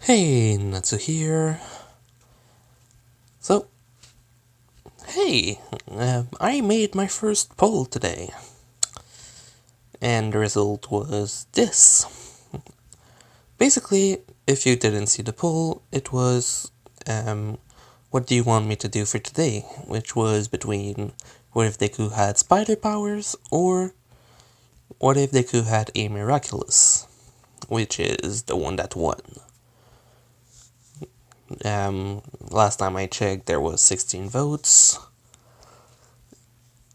Hey, Natsu here. So, hey, I made my first poll today. And the result was this. Basically, if you didn't see the poll, it was, what do you want me to do for today? Which was between what if Deku had spider powers, or what if Deku had a miraculous, which is the one that won. Last time I checked, there was 16 votes,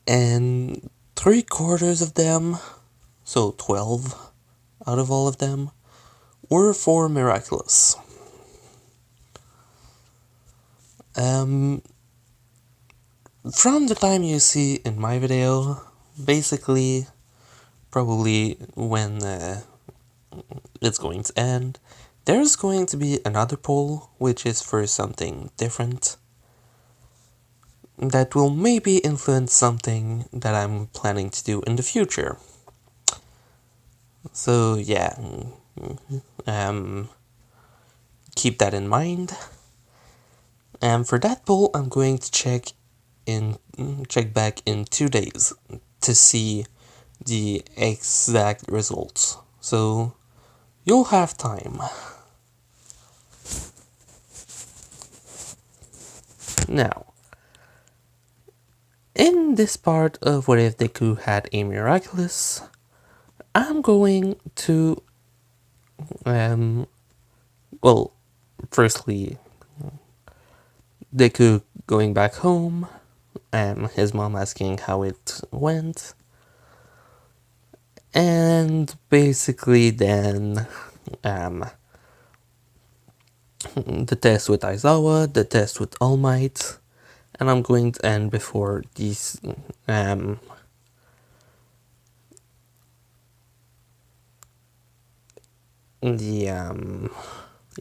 and 3/4 of them, so 12 out of all of them, were for miraculous. From the time you see in my video, basically, probably when it's going to end, there's going to be another poll, which is for something different, that will maybe influence something that I'm planning to do in the future. So yeah, keep that in mind. And for that poll, I'm going to check back in 2 days to see the exact results. So you'll have time. Now, in this part of what if Deku had a miraculous, I'm going to well, firstly, Deku going back home, and his mom asking how it went, and basically then, the test with Aizawa, the test with All Might, and I'm going to end before these, the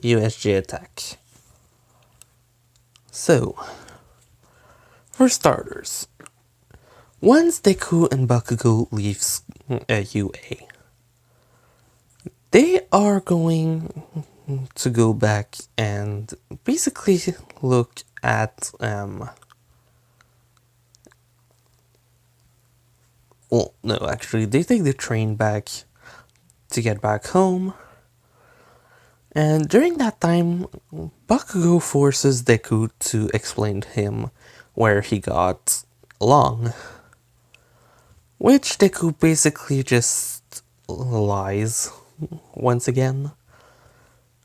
USG attack. So, for starters, once Deku and Bakugo leaves UA, they are going to go back and basically look at, well, no, actually, they take the train back to get back home, and during that time, Bakugo forces Deku to explain to him where he got Long, which Deku basically just lies once again,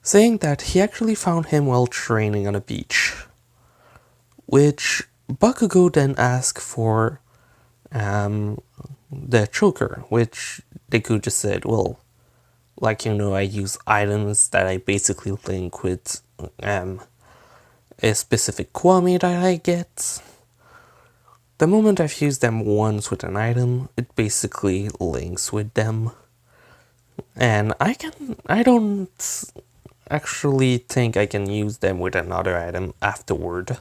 saying that he actually found him while training on a beach, which Bakugo then asks for the choker, which Deku just said, well, like, I use items that I basically link with a specific Kwame that I get. The moment I've used them once with an item, it basically links with them. And I don't actually think I can use them with another item afterward.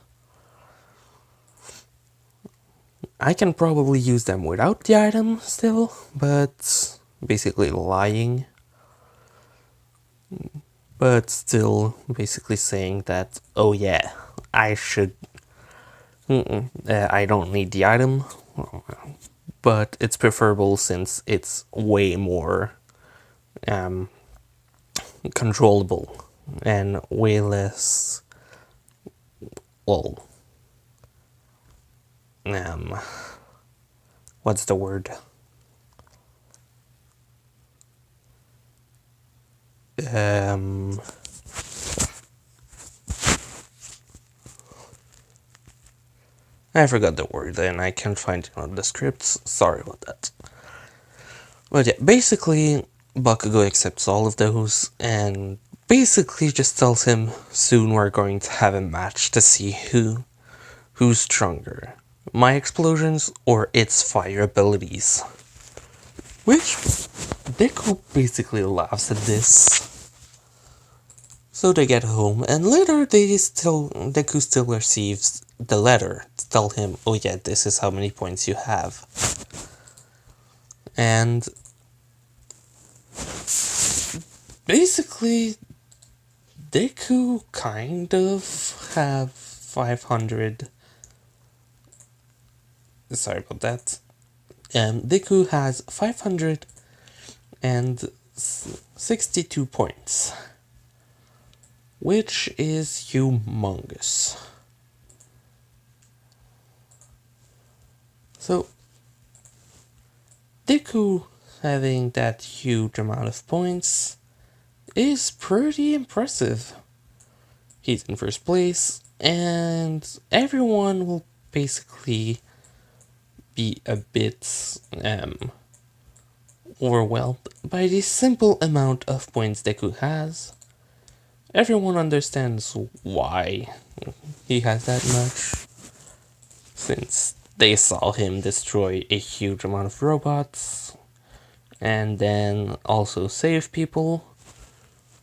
I can probably use them without the item still, but basically lying. But still basically saying that, oh yeah, I should, I don't need the item, but it's preferable since it's way more controllable and way less, well, what's the word? I forgot the word and I can't find it on the scripts, sorry about that. But yeah, basically, Bakugo accepts all of those and basically just tells him soon we're going to have a match to see who's stronger, my explosions or its fire abilities. Which Deku basically laughs at this. So they get home, and later Deku still receives the letter to tell him, oh yeah, this is how many points you have. And basically, Deku kind of have 500. Sorry about that. Deku has 562 points, which is humongous. So, Deku having that huge amount of points is pretty impressive. He's in first place, and everyone will basically be a bit overwhelmed by the simple amount of points Deku has. Everyone understands why he has that much, since they saw him destroy a huge amount of robots, and then also save people.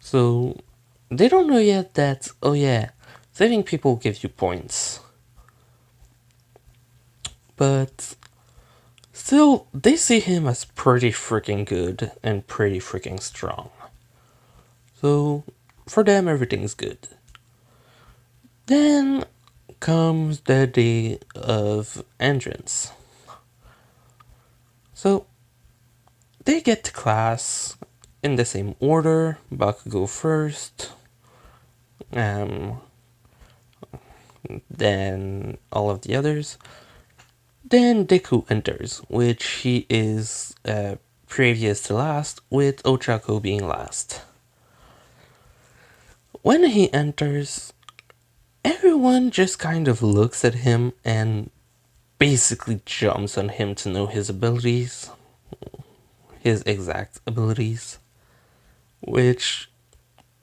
So they don't know yet that, oh yeah, saving people gives you points. But still, they see him as pretty freaking good and pretty freaking strong. So for them, everything's good. Then comes the day of entrance. So they get to class in the same order. Bakugo first, then all of the others. Then Deku enters, which he is previous to last, with Ochako being last. When he enters, everyone just kind of looks at him and basically jumps on him to know his abilities, his exact abilities, which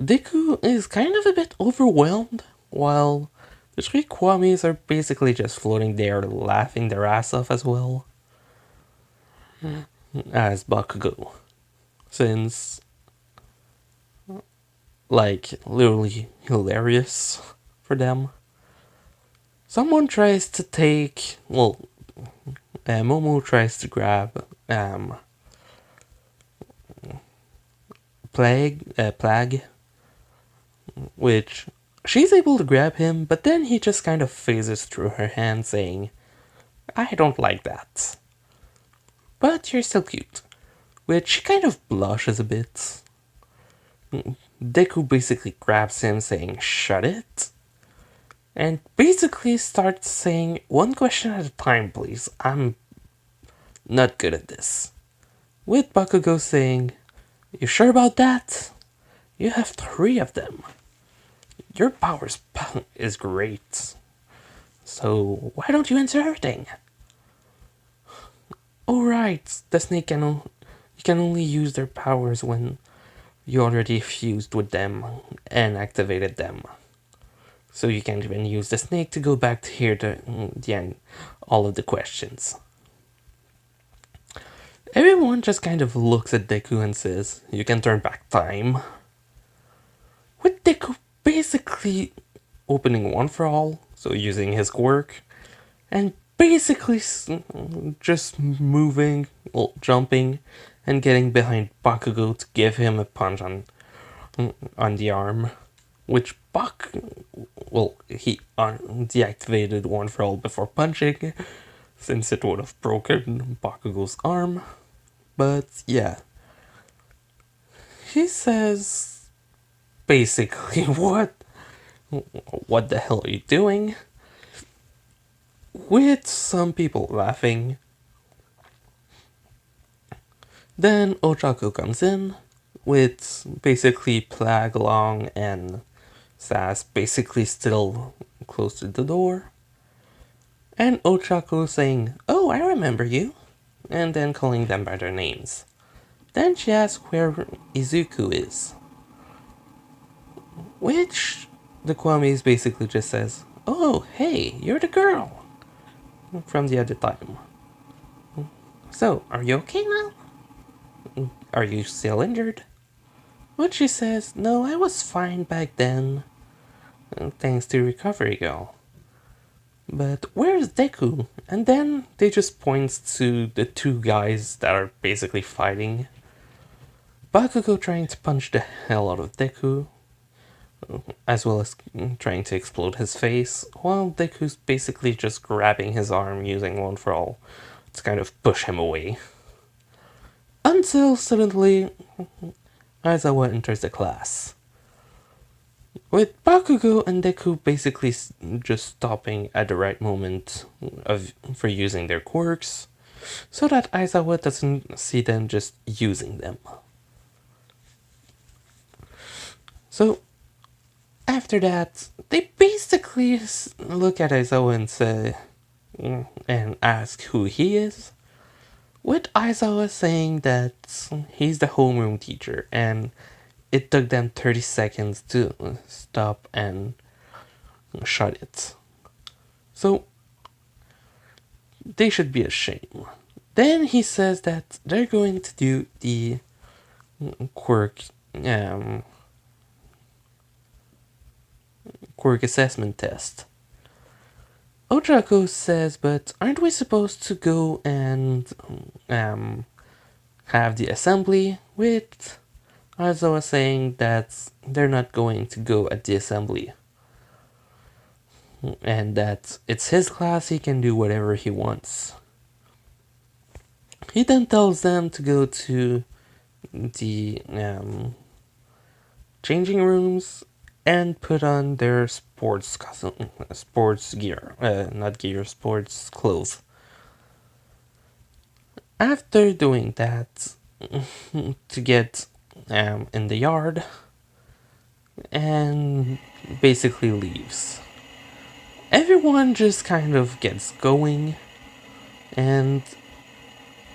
Deku is kind of a bit overwhelmed, while the three Kwamis are basically just floating there laughing their ass off as well as Bakugo, since, like, literally hilarious for them. Someone tries to take, Momo tries to grab Plague, which she's able to grab him, but then he just kind of phases through her hand saying, I don't like that. But you're still cute. Which she kind of blushes a bit. Deku basically grabs him saying, shut it. And basically starts saying, one question at a time please, I'm not good at this. With Bakugo saying, you sure about that? You have 3 of them. Your power is great. So why don't you answer everything? Oh right, the snake you can only use their powers when you already fused with them and activated them. So you can't even use the snake to go back to hear the end, all of the questions. Everyone just kind of looks at Deku and says, you can turn back time. With Deku basically opening one for all, so using his quirk, and basically just moving, jumping, and getting behind Bakugo to give him a punch on the arm, which he deactivated one for all before punching, since it would have broken Bakugo's arm. But yeah, he says basically, what the hell are you doing? With some people laughing. Then Ochako comes in with basically Plague Long and Sass basically still close to the door. And Ochako saying, oh, I remember you, and then calling them by their names. Then she asks where Izuku is. Which the Kwamis basically just says, oh, hey, you're the girl from the other time. So, are you okay now? Are you still injured? Which she says, no, I was fine back then, thanks to Recovery Girl. But where's Deku? And then they just point to the 2 guys that are basically fighting. Bakugo trying to punch the hell out of Deku, as well as trying to explode his face, while Deku's basically just grabbing his arm using One for All to kind of push him away. Until suddenly, Aizawa enters the class, with Bakugo and Deku basically just stopping at the right moment for using their quirks, so that Aizawa doesn't see them just using them. So, after that, they basically look at Aizawa and say, and ask who he is, with Aizawa saying that he's the homeroom teacher, and it took them 30 seconds to stop and shut it. So, they should be ashamed. Then he says that they're going to do the quirk assessment test. Ochako says, but aren't we supposed to go and have the assembly? With Aizawa saying that they're not going to go at the assembly, and that it's his class, he can do whatever he wants. He then tells them to go to the changing rooms and put on their sports gear, not gear, sports clothes. After doing that, to get in the yard, and basically leaves. Everyone just kind of gets going, and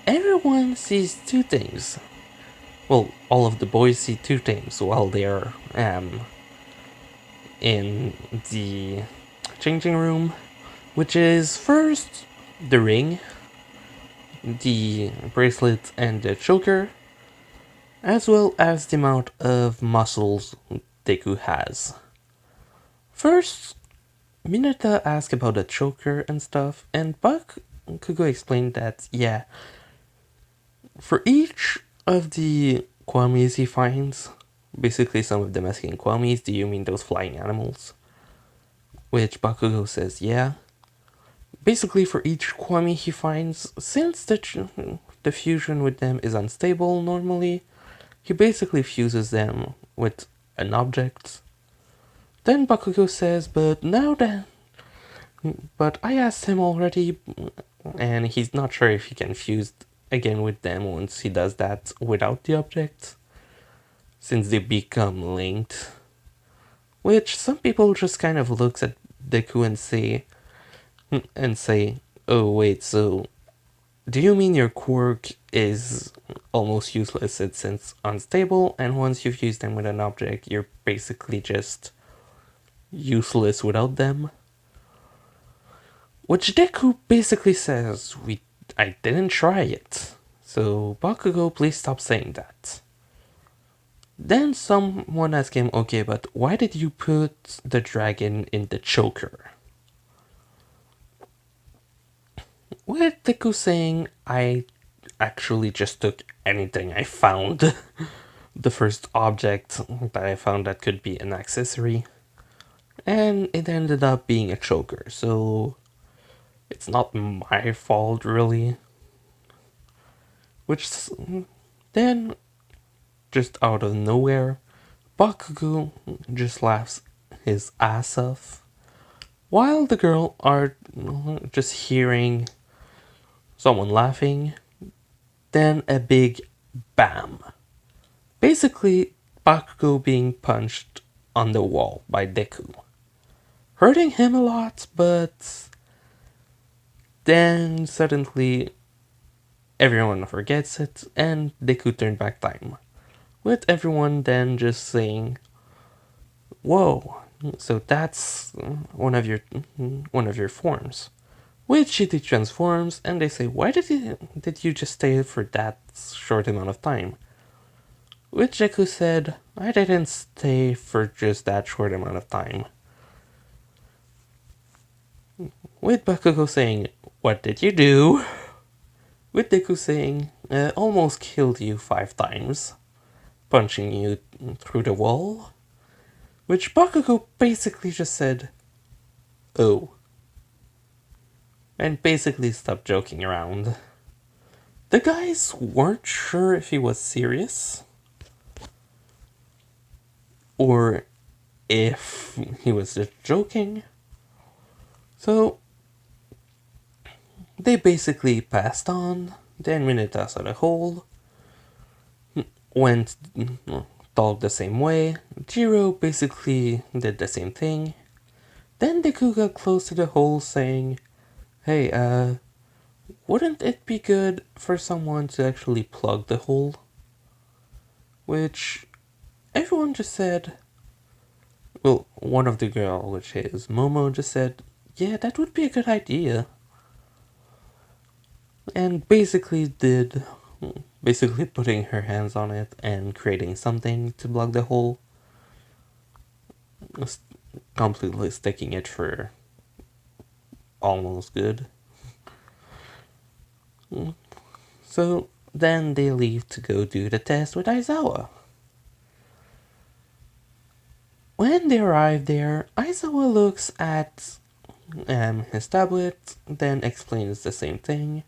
everyone sees two things. Well, all of the boys see two things while they're in the changing room, which is first the ring, the bracelet, and the choker, as well as the amount of muscles Deku has. First, Mineta asked about the choker and stuff, and Bakugo explained that, yeah, for each of the Kwamis he finds, basically some of them asking, Kwamis, do you mean those flying animals? Which Bakugo says, yeah. Basically for each Kwami he finds, since the fusion with them is unstable normally, he basically fuses them with an object. Then Bakugo says, but I asked him already, and he's not sure if he can fuse again with them once he does that without the object, since they become linked. Which some people just kind of looks at Deku and say, oh wait, so do you mean your quirk is almost useless since it's unstable, and once you've used them with an object, you're basically just useless without them? Which Deku basically says, I didn't try it. So Bakugo, please stop saying that. Then someone asked him, okay, but why did you put the dragon in the choker? With Deku saying, I actually just took anything I found. The first object that I found that could be an accessory. And it ended up being a choker, so it's not my fault really. Which then, just out of nowhere, Bakugo just laughs his ass off, while the girl are just hearing someone laughing, then a big bam. Basically, Bakugo being punched on the wall by Deku, hurting him a lot, but then suddenly everyone forgets it and Deku turned back time, with everyone then just saying, whoa, so that's one of your forms. Which Shitty transforms, and they say, why did you just stay for that short amount of time? Which Deku said, I didn't stay for just that short amount of time. With Bakugo saying, what did you do? With Deku saying, almost killed you 5 times, punching you through the wall. Which Bakugo basically just said, oh, and basically stopped joking around. The guys weren't sure if he was serious or if he was just joking. So they basically passed on. Then Minotaur on a hole went talked the same way. Jiro basically did the same thing. Then Deku got close to the hole saying, hey, wouldn't it be good for someone to actually plug the hole? Which everyone just said, well, one of the girl, which is Momo, just said, yeah, that would be a good idea. And basically putting her hands on it and creating something to plug the hole. Completely sticking it for almost good. So then they leave to go do the test with Aizawa. When they arrive there, Aizawa looks at his tablet, then explains the same thing,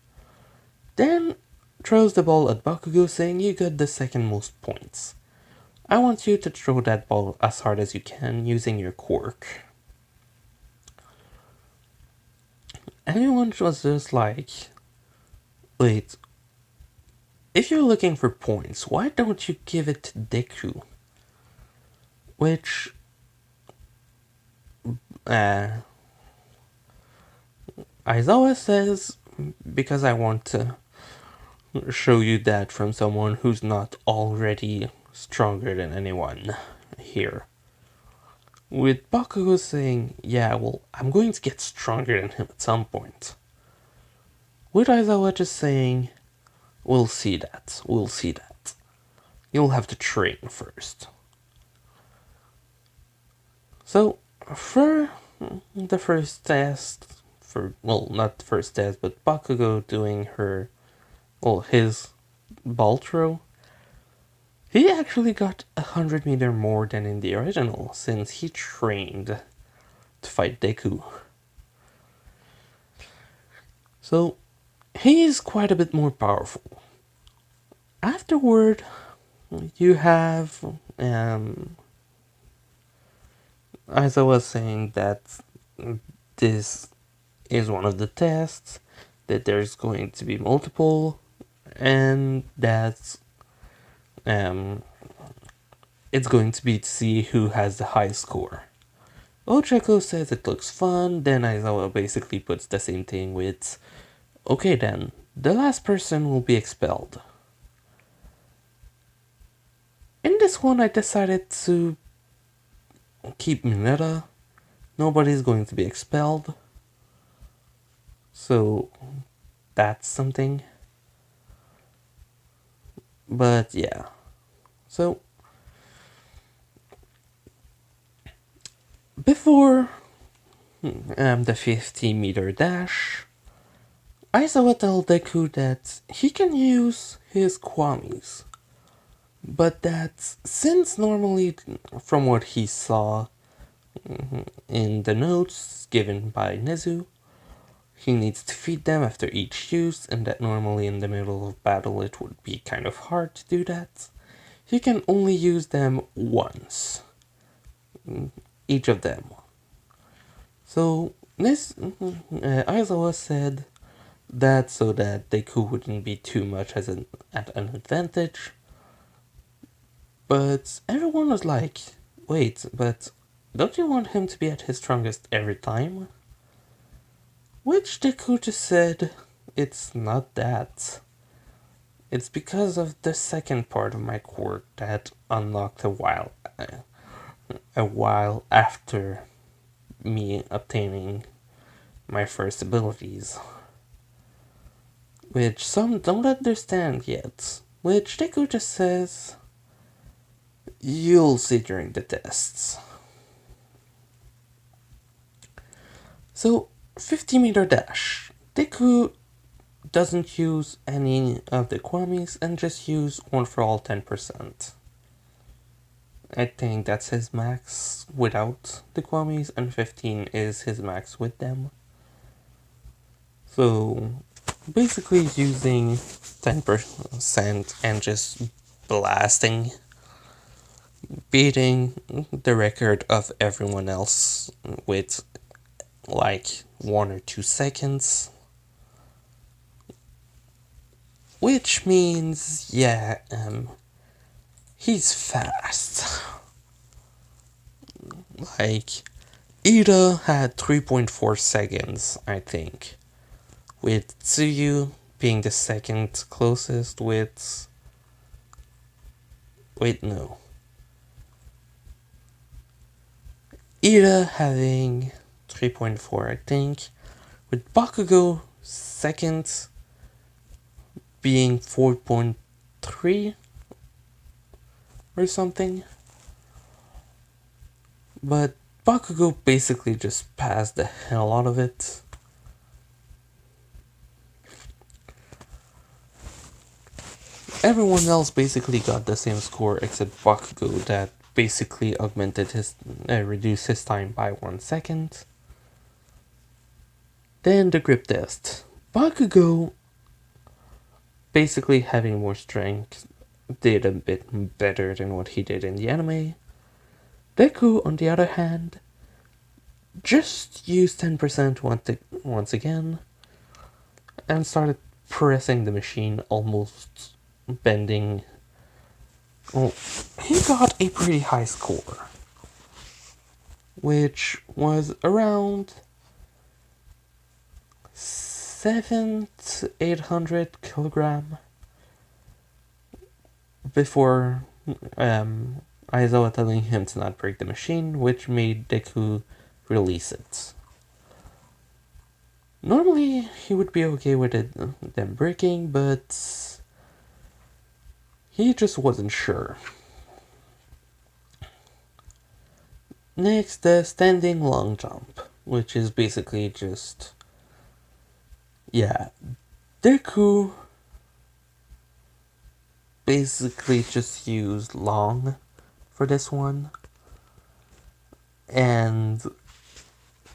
then throws the ball at Bakugo saying, you got the second most points. I want you to throw that ball as hard as you can using your quirk. Everyone was just like, wait, if you're looking for points, why don't you give it to Deku? Which, Aizawa says, because I want to show you that from someone who's not already stronger than anyone here. With Bakugo saying, yeah, well, I'm going to get stronger than him at some point. With Aizawa just saying, we'll see that. You'll have to train first. So, for the first test, not the first test, but Bakugo doing his ball throw, he actually got 100 meter more than in the original, since he trained to fight Deku. So, he is quite a bit more powerful. Afterward, you have as I was saying, that this is one of the tests, that there's going to be multiple, and that it's going to be to see who has the high score. Ochako says it looks fun, then Aizawa basically puts the same thing with, okay then, the last person will be expelled. In this one I decided to keep Mineta. Nobody's going to be expelled. So that's something. But yeah. So before the 50-meter dash, Aizawa told Deku that he can use his Kwamis, but that since normally, from what he saw in the notes given by Nezu, he needs to feed them after each use, and that normally in the middle of battle it would be kind of hard to do that. He can only use them once. Each of them. So this Aizawa said that so that Deku wouldn't be too much at an advantage. But everyone was like, wait, but don't you want him to be at his strongest every time? Which Deku just said, it's not that. It's because of the second part of my quirk that unlocked a while after me obtaining my first abilities. Which some don't understand yet. Which Deku just says, you'll see during the tests. So, 50-meter dash. Deku doesn't use any of the Kwamis and just use one for all 10%. I think that's his max without the Kwamis, and 15 is his max with them. So basically using 10% and just blasting, beating the record of everyone else with like 1 or 2 seconds. Which means, yeah, he's fast. Like, Ida had 3.4 seconds, I think, with Tsuyu being the second closest with... Wait, no. Ida having 3.4, I think, with Bakugo second being 4.3 or something. But Bakugo basically just passed the hell out of it. Everyone else basically got the same score except Bakugo, that basically reduced his time by 1 second. Then the grip test. Bakugo, basically having more strength, did a bit better than what he did in the anime. Deku, on the other hand, just used 10% once again, and started pressing the machine, almost bending. Well, he got a pretty high score, which was around 700 to 800 kilogram before Aizawa telling him to not break the machine, which made Deku release it. Normally, he would be okay with them breaking, but he just wasn't sure. Next, the standing long jump, which is basically just... Yeah, Deku basically just used long for this one. And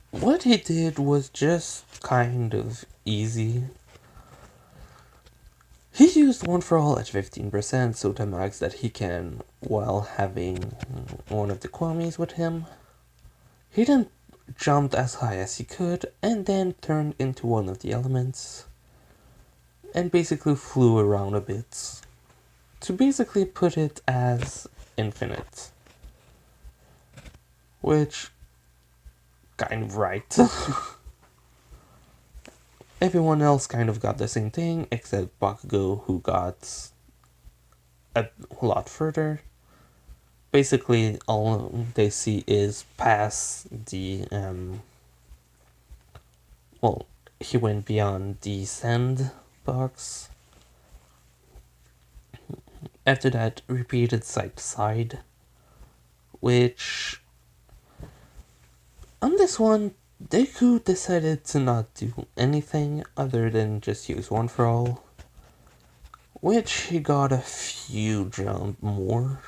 what he did was just kind of easy. He used one for all at 15%, so the max that he can while having one of the Kwamis with him. He then jumped as high as he could and then turned into one of the elements and basically flew around a bit to basically put it as infinite, which kind of right. Everyone else kind of got the same thing except Bakugo, who got a lot further. Basically all they see is past the well, he went beyond the sand box. After that, repeated side to side, which on this one, Deku decided to not do anything other than just use one for all, which he got a few jump more.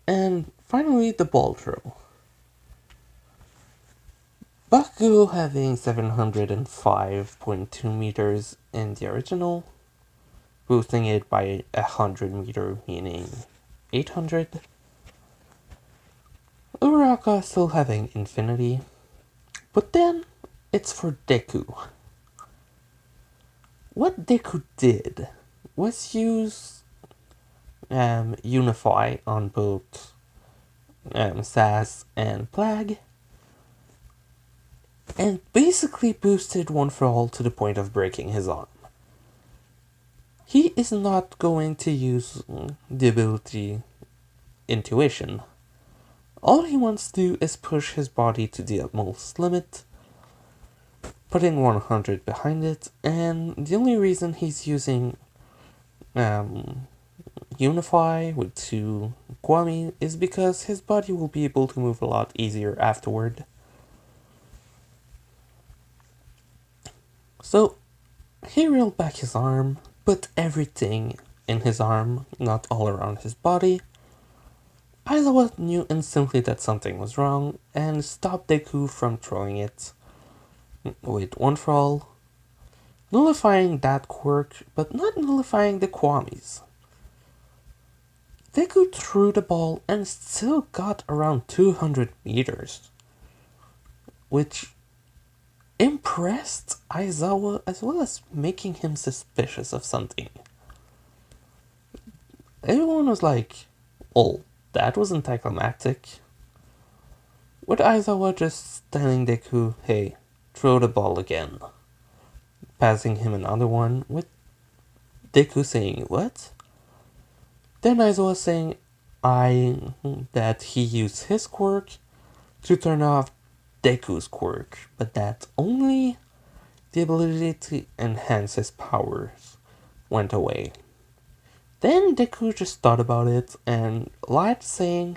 And finally, the ball throw. Bakugo having 705.2 meters in the original, boosting it by 100 meter, meaning 800. Uraraka still having infinity, but then it's for Deku. What Deku did was use Unify on both Sass and Plague, and basically boosted one for all to the point of breaking his arm. He is not going to use the ability Intuition. All he wants to do is push his body to the utmost limit, putting 100 behind it, and the only reason he's using unify with two Kwami is because his body will be able to move a lot easier afterward. So he reeled back his arm, put everything in his arm, not all around his body. Aizawa knew instantly that something was wrong and stopped Deku from throwing it with One for All, nullifying that quirk, but not nullifying the Kwamis. Deku threw the ball and still got around 200 meters, which impressed Aizawa as well as making him suspicious of something. Everyone was like, oh, that was anticlimactic. With Aizawa just telling Deku, hey, throw the ball again. Passing him another one, with Deku saying, what? Then Aizawa saying that he used his quirk to turn off Deku's quirk, but that only the ability to enhance his powers went away. Then Deku just thought about it and lied, saying,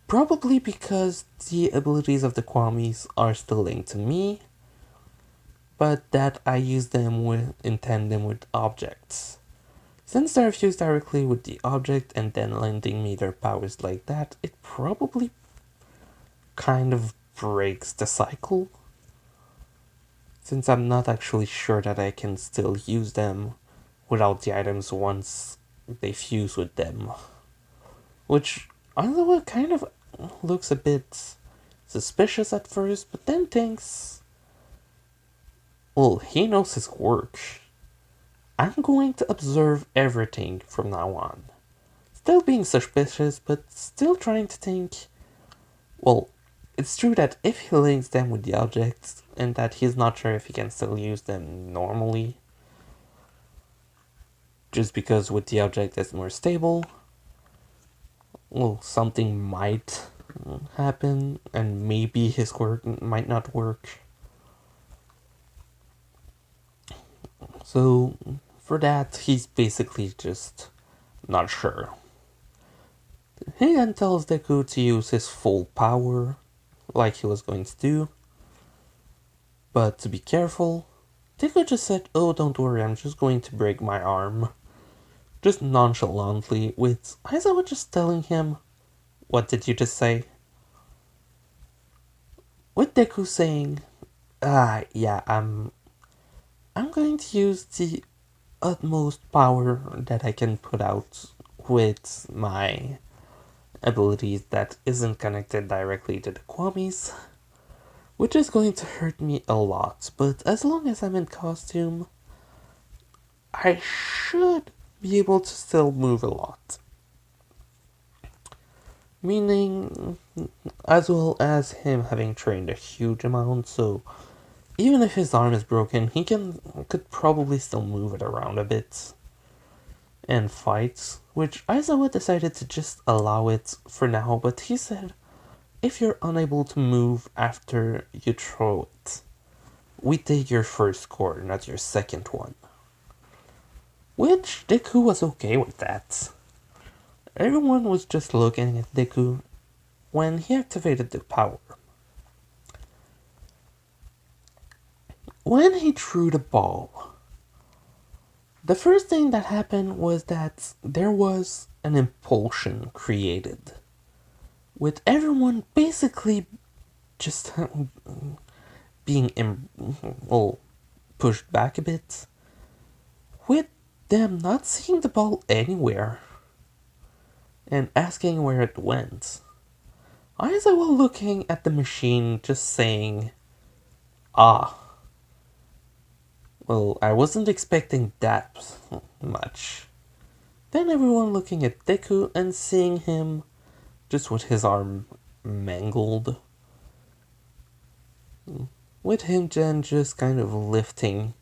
probably because the abilities of the Kwamis are still linked to me, but that I use them in tandem with objects. Since they're fused directly with the object and then lending me their powers like that, it probably kind of breaks the cycle. Since I'm not actually sure that I can still use them without the items once they fuse with them. Which, although it kind of looks a bit suspicious at first, but then thinks, well, he knows his work. I'm going to observe everything from now on. Still being suspicious, but still trying to think, well, it's true that if he links them with the objects, and that he's not sure if he can still use them normally, just because with the object it's more stable, well, something might happen, and maybe his quirk might not work. So, for that, he's basically just not sure. He then tells Deku to use his full power, like he was going to do. But to be careful, Deku just said, oh, don't worry, I'm just going to break my arm. Just nonchalantly, with Aizawa just telling him, what did you just say? With Deku saying, yeah, I'm going to use the utmost power that I can put out with my abilities that isn't connected directly to the Kwamis, which is going to hurt me a lot, but as long as I'm in costume, I should be able to still move a lot. Meaning, as well as him having trained a huge amount, so even if his arm is broken, he could probably still move it around a bit and fight, which Aizawa decided to just allow it for now, but he said, if you're unable to move after you throw it, we take your first score, not your second one. Which Deku was okay with that. Everyone was just looking at Deku when he activated the power. When he threw the ball, the first thing that happened was that there was an impulsion created, with everyone basically just being pushed back a bit, with them not seeing the ball anywhere and asking where it went. Aizawa looking at the machine just saying, well, I wasn't expecting that much. Then everyone looking at Deku and seeing him just with his arm mangled. With him then just kind of lifting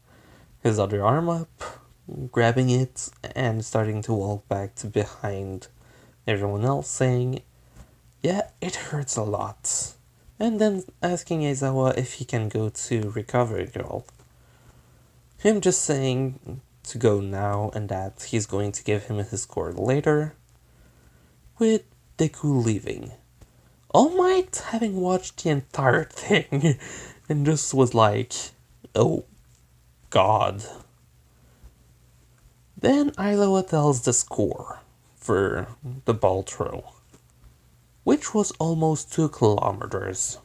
his other arm up, grabbing it, and starting to walk back to behind everyone else saying, yeah, it hurts a lot. And then asking Aizawa if he can go to Recovery Girl. Him just saying, to go now and that he's going to give him his score later, with Deku leaving. All Might having watched the entire thing and just was like, oh god. Then Aizawa tells the score for the ball throw, which was almost 2 kilometers.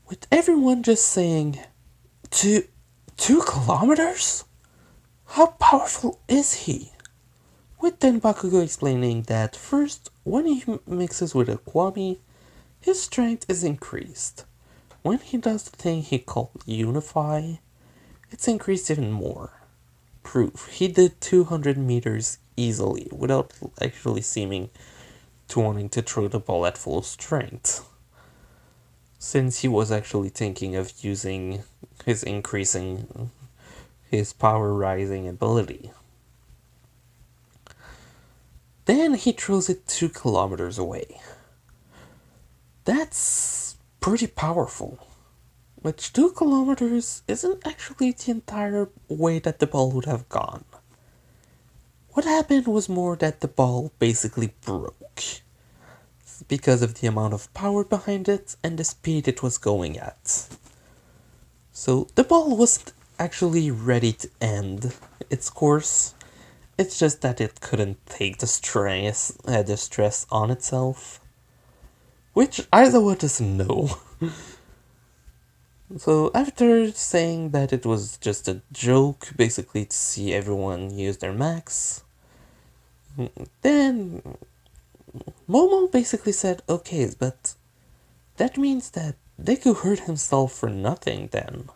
With everyone just saying, 2 kilometers? How powerful is he? With then Bakugo explaining that first, when he mixes with a Kwami, his strength is increased. When he does the thing he called Unify, it's increased even more. Proof, he did 200 meters easily without actually seeming to wanting to throw the ball at full strength, since he was actually thinking of using his increasing his power rising ability. Then he throws it 2 kilometers away. That's pretty powerful. Which 2 kilometers isn't actually the entire way that the ball would have gone. What happened was more that the ball basically broke because of the amount of power behind it and the speed it was going at. So the ball wasn't actually ready to end its course. It's just that it couldn't take the stress on itself. Which Aizawa doesn't know. So after saying that it was just a joke, basically to see everyone use their max, then Momo basically said, okay, but that means that Deku hurt himself for nothing then.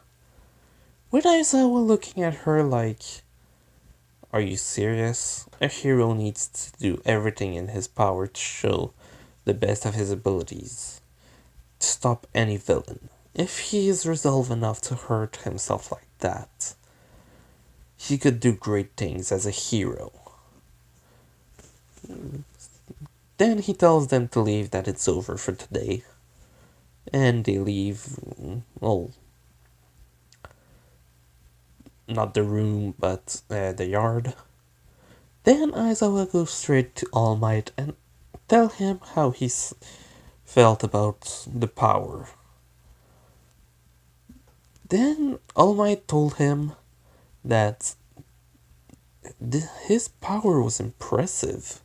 With Aizawa looking at her like, are you serious? A hero needs to do everything in his power to show the best of his abilities, to stop any villain. If he is resolved enough to hurt himself like that, he could do great things as a hero. Then he tells them to leave, that it's over for today. And they leave, well, not the room, but the yard. Then Aizawa goes straight to All Might and tell him how he felt about the power. Then All Might told him that his power was impressive,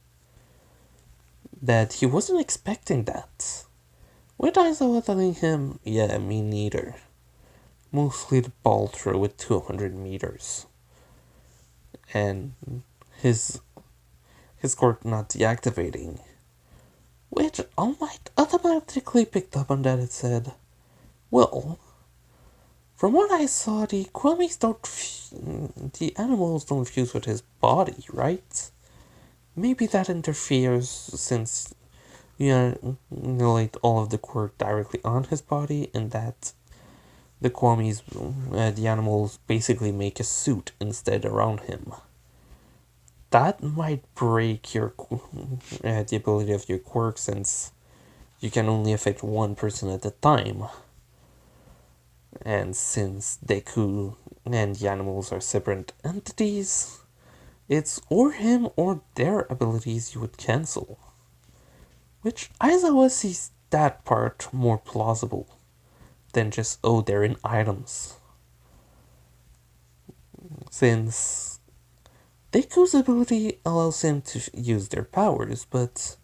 that he wasn't expecting that. With Aizawa telling him, yeah, me neither. Mostly the ball throw with 200 meters. And his court not deactivating. Which All Might automatically picked up on that and said, well, from what I saw, the Kwamis the animals don't fuse with his body, right? Maybe that interferes since you annihilate all of the quirk directly on his body, and that the Kwamis, the animals, basically make a suit instead around him. That might break your the ability of your quirk, since you can only affect one person at a time. And since Deku and the animals are separate entities, it's or him or their abilities you would cancel. Which Aizawa sees that part more plausible than just, oh, they're in items. Since Deku's ability allows him to use their powers, but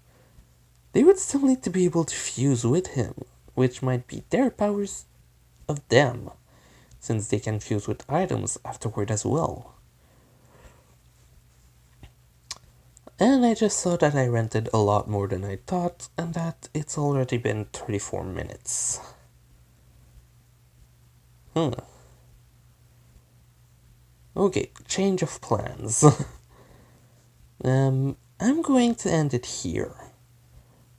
they would still need to be able to fuse with him, which might be their powers of them, since they can fuse with items afterward as well. And I just saw that I rented a lot more than I thought, and that it's already been 34 minutes. Okay, change of plans. I'm going to end it here.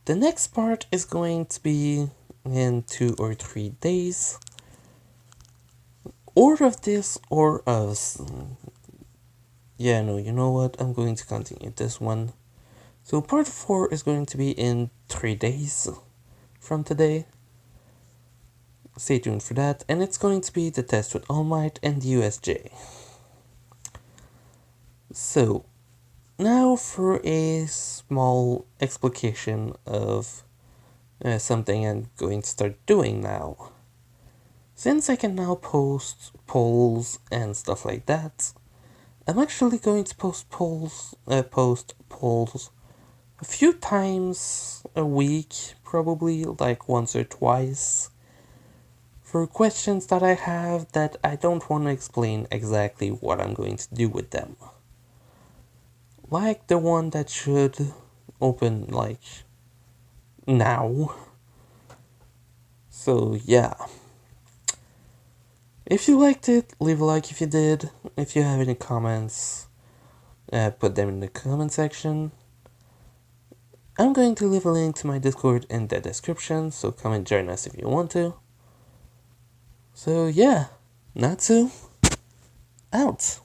The next part is going to be in 2 or 3 days. Or of this, or of... Yeah, no, you know what? I'm going to continue this one. So part 4 is going to be in 3 days from today. Stay tuned for that. And it's going to be the test with All Might and USJ. So, now for a small explication of something I'm going to start doing now. Since I can now post polls and stuff like that, I'm actually going to post polls a few times a week, probably like once or twice, for questions that I have that I don't want to explain exactly what I'm going to do with them. Like the one that should open like now. So yeah. If you liked it, leave a like if you did. If you have any comments, put them in the comment section. I'm going to leave a link to my Discord in the description, so come and join us if you want to. So yeah, Natsu, out.